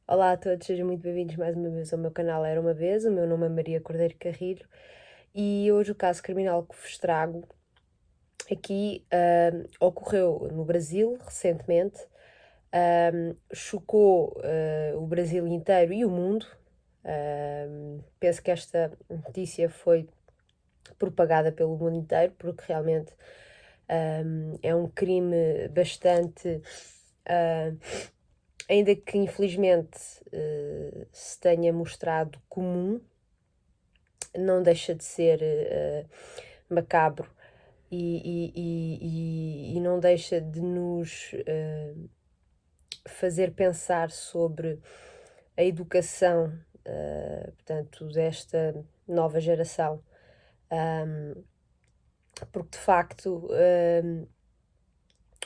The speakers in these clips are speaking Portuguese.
Olá a todos, sejam muito bem-vindos mais uma vez ao meu canal Era Uma Vez. O meu nome é Maria Cordeiro Carrilho e hoje o caso criminal que vos trago aqui ocorreu no Brasil recentemente, chocou o Brasil inteiro e o mundo. Penso que esta notícia foi propagada pelo mundo inteiro porque realmente é um crime bastante. Ainda que infelizmente se tenha mostrado comum, não deixa de ser macabro e não deixa de nos fazer pensar sobre a educação, portanto, desta nova geração. Porque de facto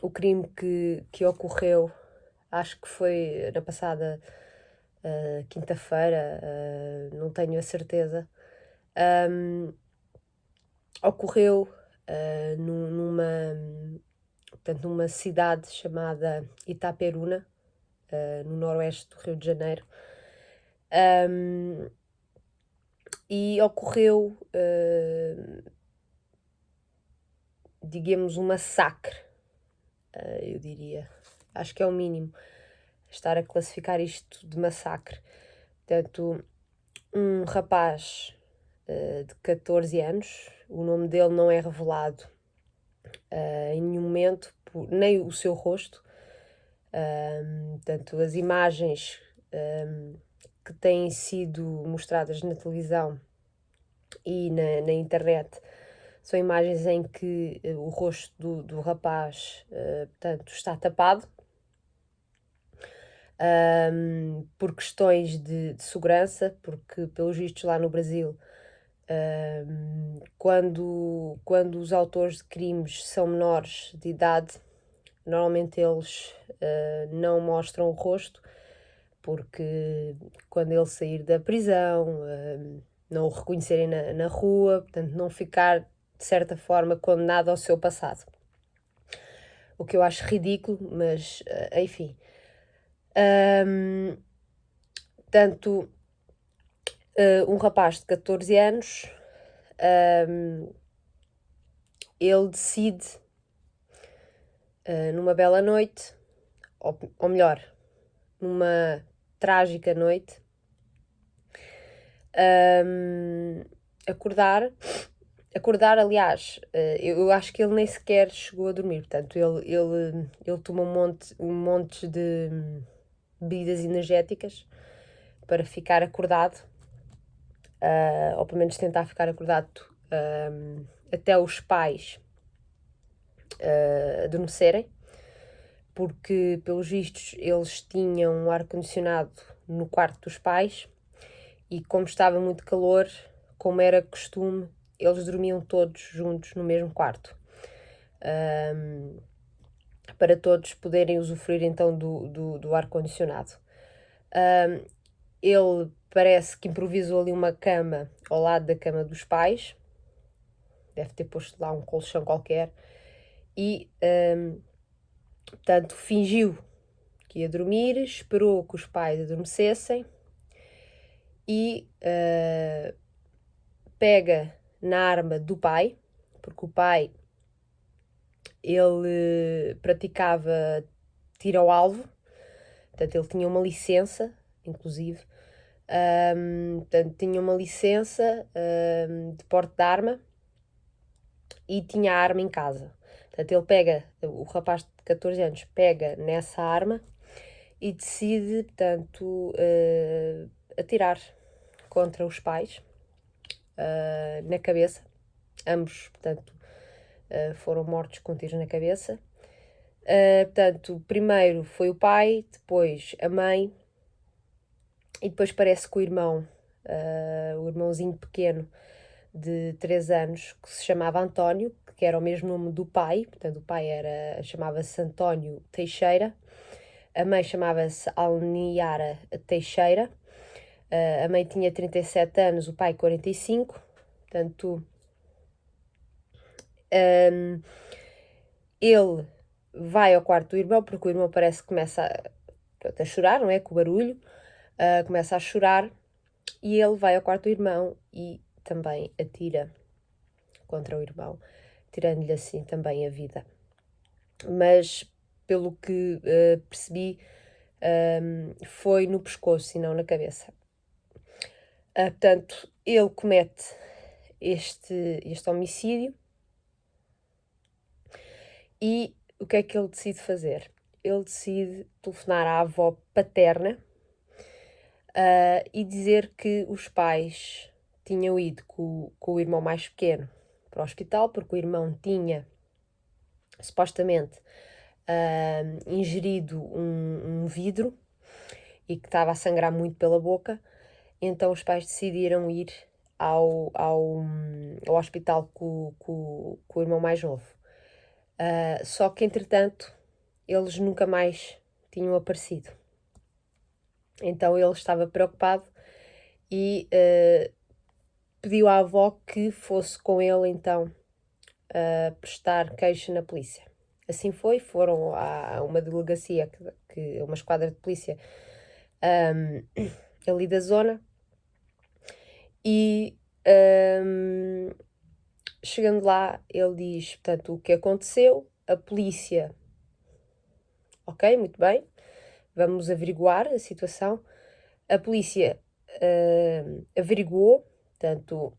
o crime que ocorreu, acho que foi na passada quinta-feira, não tenho a certeza, ocorreu portanto, numa cidade chamada Itaperuna, no noroeste do Rio de Janeiro, e ocorreu, digamos, um massacre, eu diria. Acho que é o mínimo estar a classificar isto de massacre. Portanto, um rapaz de 14 anos, o nome dele não é revelado em nenhum momento, nem o seu rosto. Portanto, as imagens que têm sido mostradas na televisão e na internet são imagens em que o rosto do rapaz, portanto, está tapado por questões de segurança, porque, pelos vistos, lá no Brasil, quando os autores de crimes são menores de idade, normalmente eles não mostram o rosto, porque quando ele sair da prisão, não o reconhecerem na rua, portanto, não ficar, de certa forma, condenado ao seu passado. O que eu acho ridículo, mas enfim. Portanto, um rapaz de 14 anos, ele decide, numa bela noite, ou melhor, numa trágica noite, acordar, aliás, eu acho que ele nem sequer chegou a dormir, portanto, ele toma um monte de bebidas energéticas para ficar acordado, ou pelo menos tentar ficar acordado até os pais adormecerem, porque, pelos vistos, eles tinham um ar-condicionado no quarto dos pais e, como estava muito calor, como era costume, eles dormiam todos juntos no mesmo quarto, para todos poderem usufruir então do ar-condicionado. Ele parece que improvisou ali uma cama ao lado da cama dos pais, deve ter posto lá um colchão qualquer, e portanto fingiu que ia dormir, esperou que os pais adormecessem e pega na arma do pai, porque o pai, ele praticava tiro ao alvo, portanto ele tinha uma licença, inclusive, portanto tinha uma licença de porte de arma e tinha a arma em casa. Portanto ele pega, o rapaz de 14 anos pega nessa arma e decide, portanto, atirar contra os pais, na cabeça. Ambos, portanto, foram mortos com tiros na cabeça. Portanto, primeiro foi o pai, depois a mãe e depois parece que o irmão, o irmãozinho pequeno de 3 anos, que se chamava António, que era o mesmo nome do pai, portanto o pai chamava-se António Teixeira, a mãe chamava-se Alniara Teixeira, a mãe tinha 37 anos, o pai 45, portanto ele vai ao quarto do irmão, porque o irmão parece que começa a chorar, não é, com o barulho, começa a chorar e ele vai ao quarto do irmão e também atira contra o irmão, tirando-lhe assim também a vida. Mas, pelo que percebi, foi no pescoço e não na cabeça. Portanto, ele comete este homicídio e o que é que ele decide fazer? Ele decide telefonar à avó paterna e dizer que os pais tinham ido com o irmão mais pequeno para o hospital, porque o irmão tinha supostamente ingerido um vidro e que estava a sangrar muito pela boca. Então os pais decidiram ir ao hospital com o irmão mais novo. Só que, entretanto, eles nunca mais tinham aparecido. Então ele estava preocupado e pediu à avó que fosse com ele, então, prestar queixa na polícia. Assim foi, foram a uma delegacia, uma esquadra de polícia ali da zona, e chegando lá, ele diz, portanto, o que aconteceu, a polícia, ok, muito bem, vamos averiguar a situação. A polícia averiguou, portanto,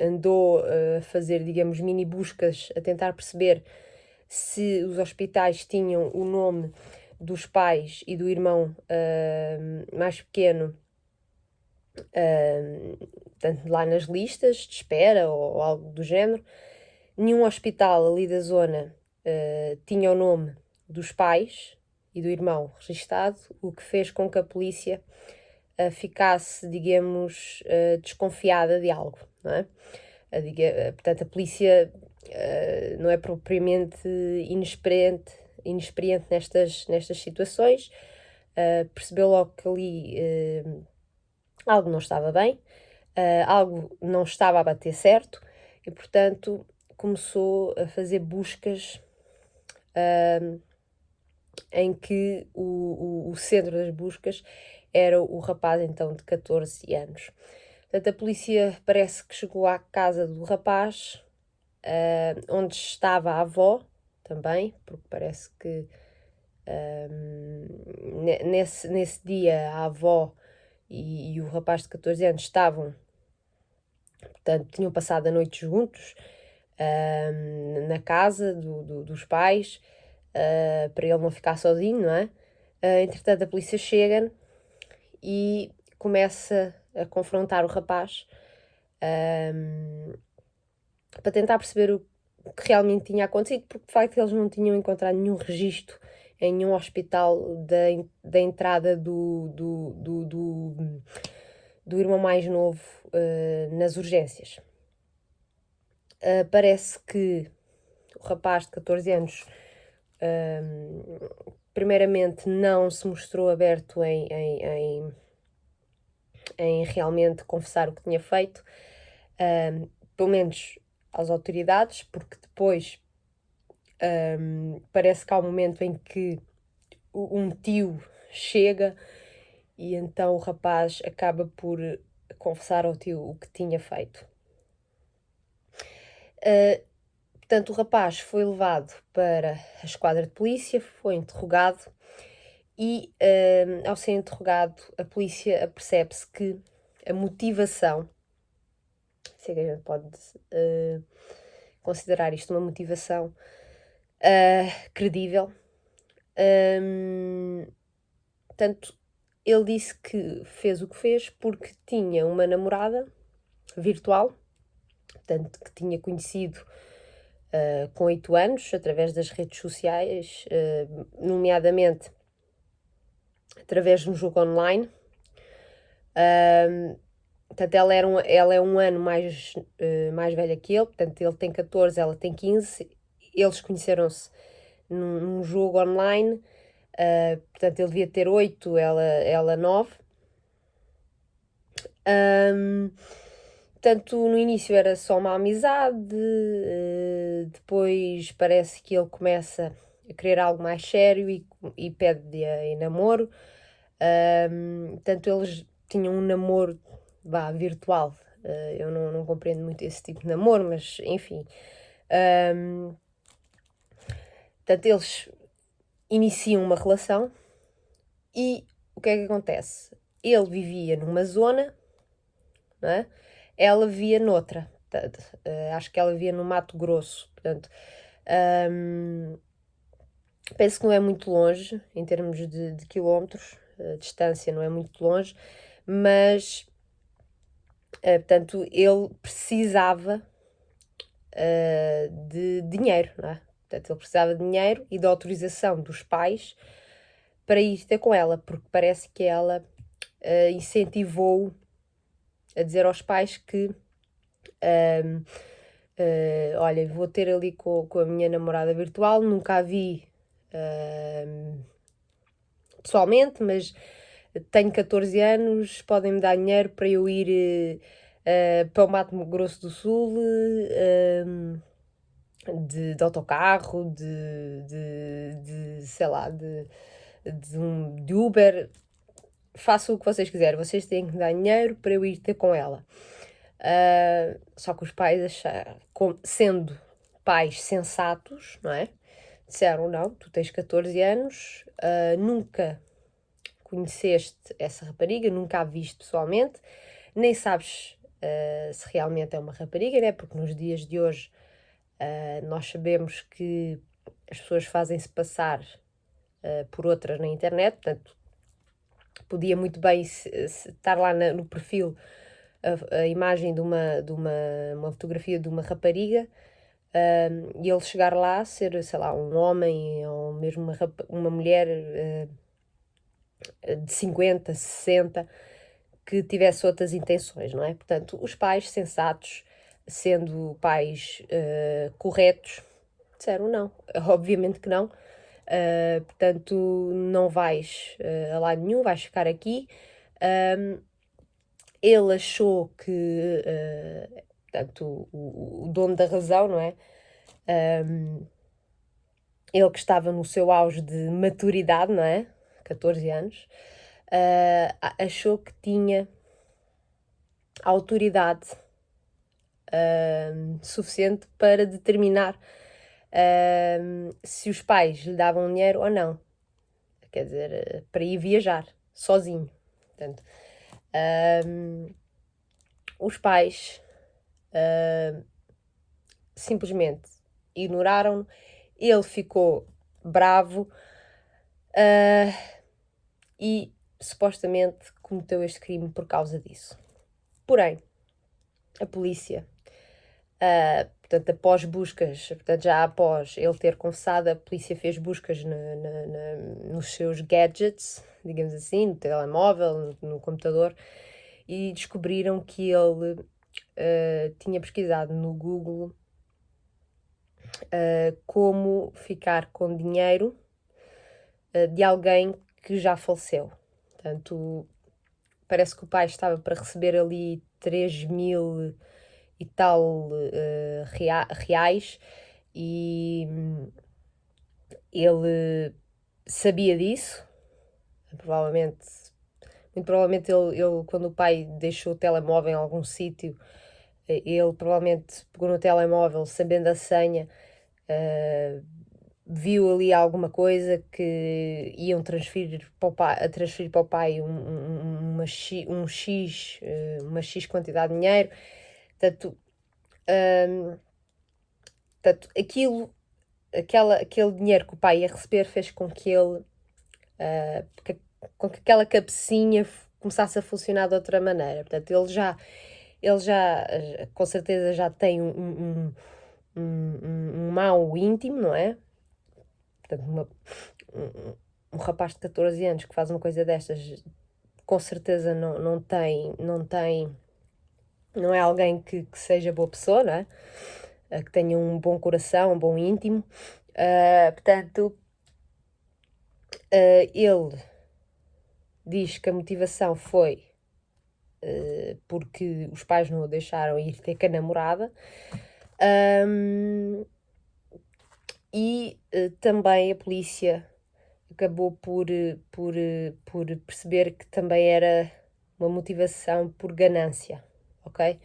andou a fazer, digamos, mini buscas, a tentar perceber se os hospitais tinham o nome dos pais e do irmão mais pequeno, portanto, lá nas listas de espera ou algo do género. Nenhum hospital ali da zona tinha o nome dos pais e do irmão registado, o que fez com que a polícia ficasse, digamos, desconfiada de algo, não é? Portanto, a polícia não é propriamente inexperiente nestas situações, percebeu logo que ali algo não estava bem, algo não estava a bater certo e, portanto, começou a fazer buscas em que o centro das buscas era o rapaz, então, de 14 anos. Portanto, a polícia parece que chegou à casa do rapaz, onde estava a avó também, porque parece que nesse dia a avó e o rapaz de 14 anos estavam, portanto, tinham passado a noite juntos na casa dos pais, para ele não ficar sozinho, não é? Entretanto, a polícia chega e começa a confrontar o rapaz para tentar perceber o que realmente tinha acontecido, porque de facto eles não tinham encontrado nenhum registro em nenhum hospital da entrada do irmão mais novo nas urgências. Parece que o rapaz de 14 anos primeiramente não se mostrou aberto em realmente confessar o que tinha feito, pelo menos às autoridades, porque depois parece que há um momento em que um tio chega e então o rapaz acaba por confessar ao tio o que tinha feito. Portanto, o rapaz foi levado para a esquadra de polícia, foi interrogado e, ao ser interrogado, a polícia apercebe-se que a motivação, se é que a gente pode considerar isto uma motivação credível, portanto, ele disse que fez o que fez porque tinha uma namorada virtual, portanto, que tinha conhecido com 8 anos, através das redes sociais, nomeadamente através de um jogo online. Portanto, ela é um ano mais velha que ele, portanto, ele tem 14, ela tem 15. Eles conheceram-se num jogo online, portanto, ele devia ter 8, ela 9. Portanto, no início era só uma amizade, depois parece que ele começa a querer algo mais sério e pede-lhe em namoro. Portanto, eles tinham um namoro, virtual. Eu não compreendo muito esse tipo de namoro, mas enfim. Portanto, eles iniciam uma relação e o que é que acontece? Ele vivia numa zona, não é? Ela vivia noutra. Portanto, acho que ela vivia no Mato Grosso. Portanto, penso que não é muito longe, em termos de quilómetros, a distância não é muito longe, mas, portanto, ele precisava de dinheiro, não é? Portanto, ele precisava de dinheiro e da autorização dos pais para ir ter com ela, porque parece que ela incentivou-o a dizer aos pais que olha, vou ter ali com a minha namorada virtual, nunca a vi pessoalmente, mas tenho 14 anos, podem-me dar dinheiro para eu ir para o Mato Grosso do Sul de autocarro, sei lá, de Uber, façam o que vocês quiserem, vocês têm que dar dinheiro para eu ir ter com ela. Só que os pais acharam, sendo pais sensatos, não é? Disseram, não, tu tens 14 anos, nunca conheceste essa rapariga, nunca a viste pessoalmente, nem sabes se realmente é uma rapariga, né? Porque nos dias de hoje nós sabemos que as pessoas fazem-se passar por outras na internet, portanto, podia muito bem estar lá no perfil a imagem de uma fotografia de uma rapariga e ele chegar lá, ser, sei lá, um homem ou mesmo uma mulher de 50, 60, que tivesse outras intenções, não é? Portanto, os pais sensatos, sendo pais corretos, disseram não, obviamente que não. Portanto, não vais a lado nenhum, vais ficar aqui. Ele achou que, portanto, o dono da razão, não é? Ele que estava no seu auge de maturidade, não é? 14 anos, achou que tinha autoridade suficiente para determinar se os pais lhe davam dinheiro ou não. Quer dizer, para ir viajar sozinho. Portanto, os pais simplesmente ignoraram-no, ele ficou bravo e supostamente cometeu este crime por causa disso. Porém, a polícia, portanto, após buscas, portanto, já após ele ter confessado, a polícia fez buscas nos seus gadgets, digamos assim, no telemóvel, no computador, e descobriram que ele tinha pesquisado no Google como ficar com dinheiro de alguém que já faleceu. Portanto, parece que o pai estava para receber ali 3.000 e tal reais e ele sabia disso, muito provavelmente ele, quando o pai deixou o telemóvel em algum sítio, ele provavelmente pegou no telemóvel sabendo a senha, viu ali alguma coisa que iam transferir para o pai uma X quantidade de dinheiro. Portanto, aquele dinheiro que o pai ia receber fez com que ele, com que aquela cabecinha começasse a funcionar de outra maneira. Portanto, ele já com certeza já tem um mal íntimo, não é? Portanto, um rapaz de 14 anos que faz uma coisa destas, com certeza não é alguém que seja boa pessoa, não é? Que tenha um bom coração, um bom íntimo. Portanto, ele diz que a motivação foi porque os pais não o deixaram ir ter com a namorada. E também a polícia acabou por perceber que também era uma motivação por ganância, ok?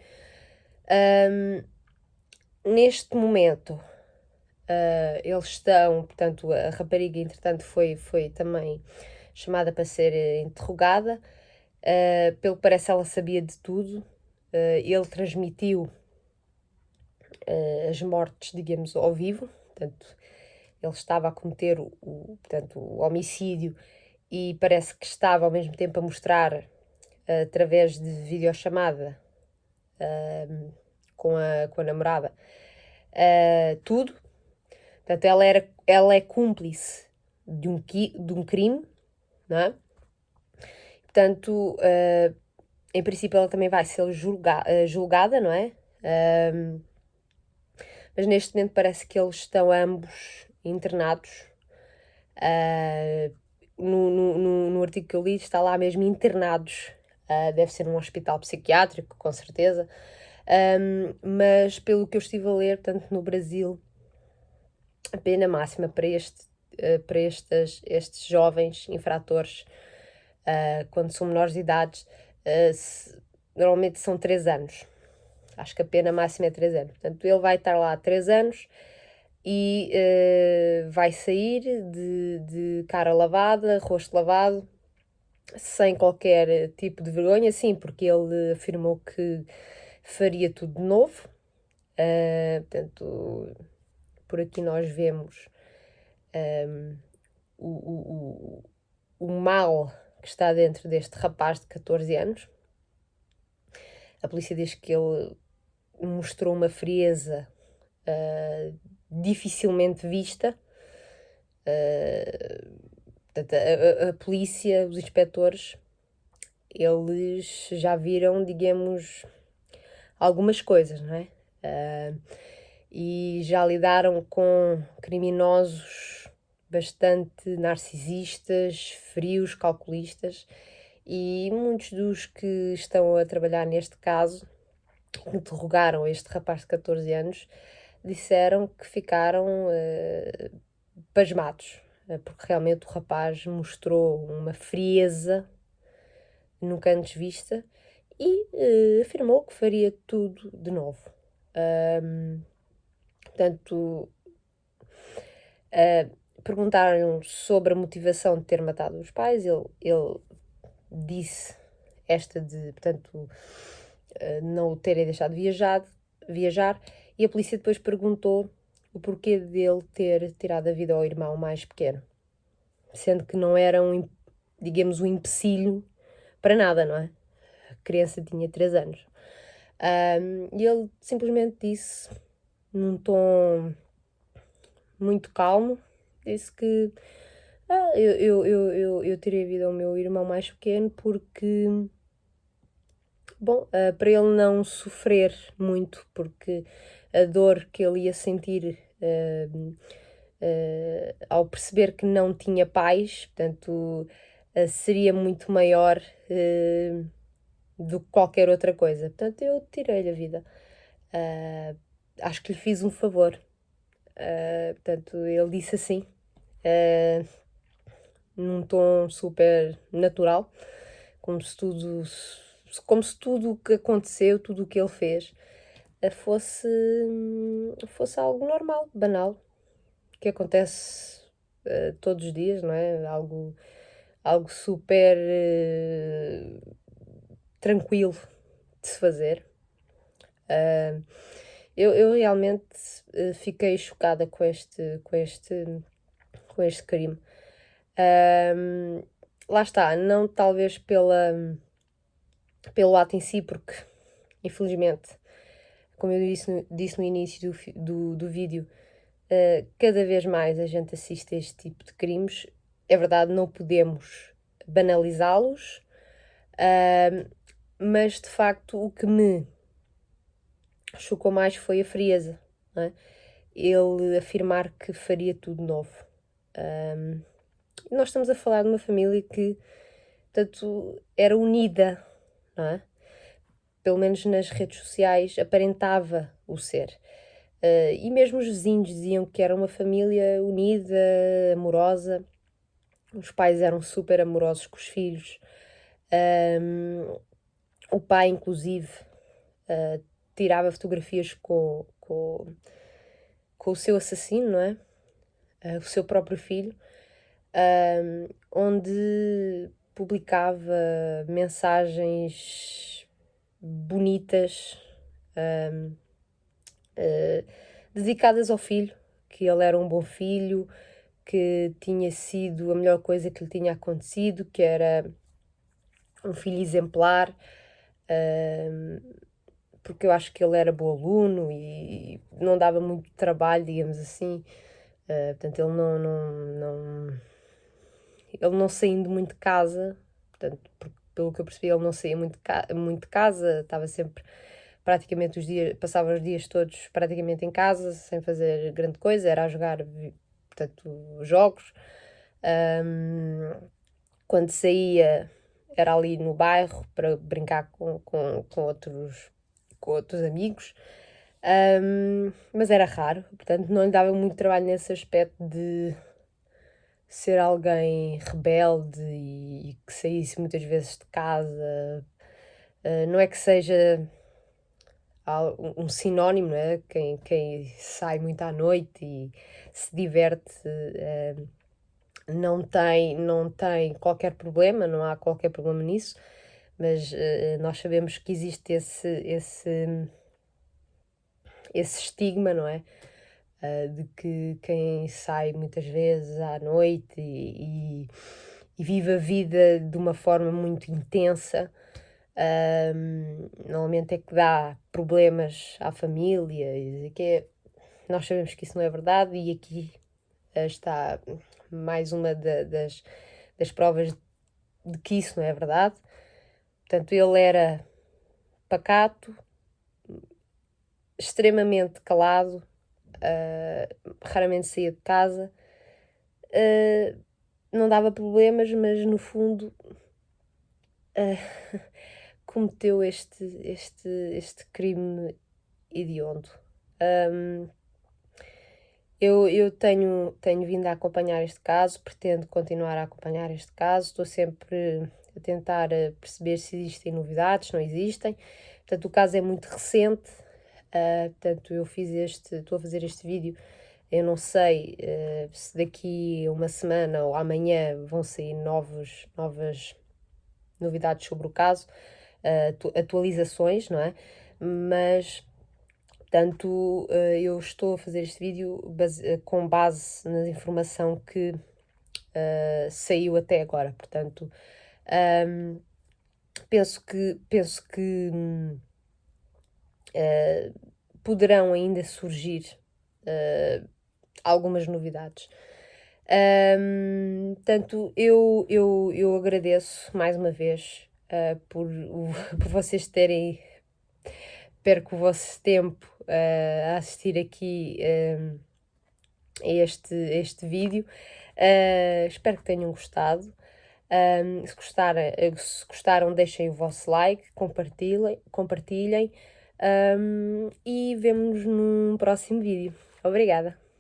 Neste momento, eles estão, portanto, a rapariga, entretanto, foi também chamada para ser interrogada. Pelo que parece, ela sabia de tudo. Ele transmitiu as mortes, digamos, ao vivo. Portanto, ele estava a cometer portanto, o homicídio e parece que estava ao mesmo tempo a mostrar, através de videochamada, com a namorada, tudo. Portanto, ela é cúmplice de um crime, não é? Portanto, em princípio ela também vai ser julgada, não é? Mas neste momento parece que eles estão ambos internados. No artigo que eu li está lá mesmo internados. Deve ser num hospital psiquiátrico, com certeza. Mas pelo que eu estive a ler, portanto, no Brasil, a pena máxima para estes jovens infratores, quando são menores de idade, normalmente são 3 anos. Acho que a pena máxima é 3 anos. Portanto, ele vai estar lá 3 anos e vai sair de cara lavada, rosto lavado, sem qualquer tipo de vergonha, sim, porque ele afirmou que faria tudo de novo. Portanto, por aqui nós vemos o mal que está dentro deste rapaz de 14 anos. A polícia diz que ele mostrou uma frieza dificilmente vista. Portanto, a polícia, os inspectores, eles já viram, digamos, algumas coisas, não é? E já lidaram com criminosos bastante narcisistas, frios, calculistas, e muitos dos que estão a trabalhar neste caso, interrogaram este rapaz de 14 anos, disseram que ficaram pasmados, porque realmente o rapaz mostrou uma frieza nunca antes vista e afirmou que faria tudo de novo. Portanto, perguntaram-lhe sobre a motivação de ter matado os pais. Ele disse portanto, não o terem deixado viajar, e a polícia depois perguntou o porquê dele ter tirado a vida ao irmão mais pequeno, sendo que não era digamos, um empecilho para nada, não é? A criança tinha 3 anos. E ele simplesmente disse, num tom muito calmo, disse que eu tirei a vida ao meu irmão mais pequeno porque, bom, para ele não sofrer muito, porque a dor que ele ia sentir ao perceber que não tinha pais, portanto, seria muito maior do que qualquer outra coisa. Portanto, eu tirei-lhe a vida. Acho que lhe fiz um favor. Portanto, ele disse assim, num tom super natural, como se tudo o que aconteceu, tudo o que ele fez, fosse algo normal, banal, que acontece todos os dias, não é? Algo super tranquilo de se fazer. Eu realmente fiquei chocada com este crime. Lá está, não talvez pelo ato em si, porque infelizmente, como eu disse no início do vídeo, cada vez mais a gente assiste a este tipo de crimes. É verdade, não podemos banalizá-los, mas de facto o que me chocou mais foi a frieza, não é? Ele afirmar que faria tudo novo. Nós estamos a falar de uma família que, portanto, era unida, não é? Pelo menos nas redes sociais aparentava o ser. E mesmo os vizinhos diziam que era uma família unida, amorosa. Os pais eram super amorosos com os filhos. O pai, inclusive, tirava fotografias com o seu assassino, não é? O seu próprio filho, onde publicava mensagens bonitas, dedicadas ao filho, que ele era um bom filho, que tinha sido a melhor coisa que lhe tinha acontecido, que era um filho exemplar, porque eu acho que ele era bom aluno e não dava muito trabalho, digamos assim. Portanto, ele não saindo muito de casa, portanto, pelo que eu percebi, ele não saía muito de casa, estava sempre praticamente passava os dias todos praticamente em casa, sem fazer grande coisa, era a jogar, portanto, jogos. Quando saía, era ali no bairro para brincar com outros amigos. Mas era raro, portanto não lhe dava muito trabalho nesse aspecto de ser alguém rebelde e que saísse muitas vezes de casa. Não é que seja um sinónimo, não é? Quem sai muito à noite e se diverte não tem qualquer problema, não há qualquer problema nisso, mas nós sabemos que existe esse estigma, não é? De que quem sai muitas vezes à noite e vive a vida de uma forma muito intensa, normalmente é que dá problemas à família, nós sabemos que isso não é verdade e aqui está mais uma das provas de que isso não é verdade. Portanto, ele era pacato, extremamente calado, raramente saía de casa, não dava problemas, mas no fundo cometeu este crime hediondo. Eu tenho vindo a acompanhar este caso, pretendo continuar a acompanhar este caso, estou sempre a tentar perceber se existem novidades, se não existem. Portanto, o caso é muito recente, portanto, estou a fazer este vídeo, eu não sei se daqui a uma semana ou amanhã vão sair novas novidades sobre o caso, atualizações, não é? Mas portanto, eu estou a fazer este vídeo com base na informação que saiu até agora. Portanto, penso que poderão ainda surgir algumas novidades. Portanto, eu agradeço mais uma vez por vocês terem perco o vosso tempo a assistir aqui a este vídeo. Espero que tenham gostado. Se gostaram, deixem o vosso like, compartilhem e vemo-nos num próximo vídeo. Obrigada!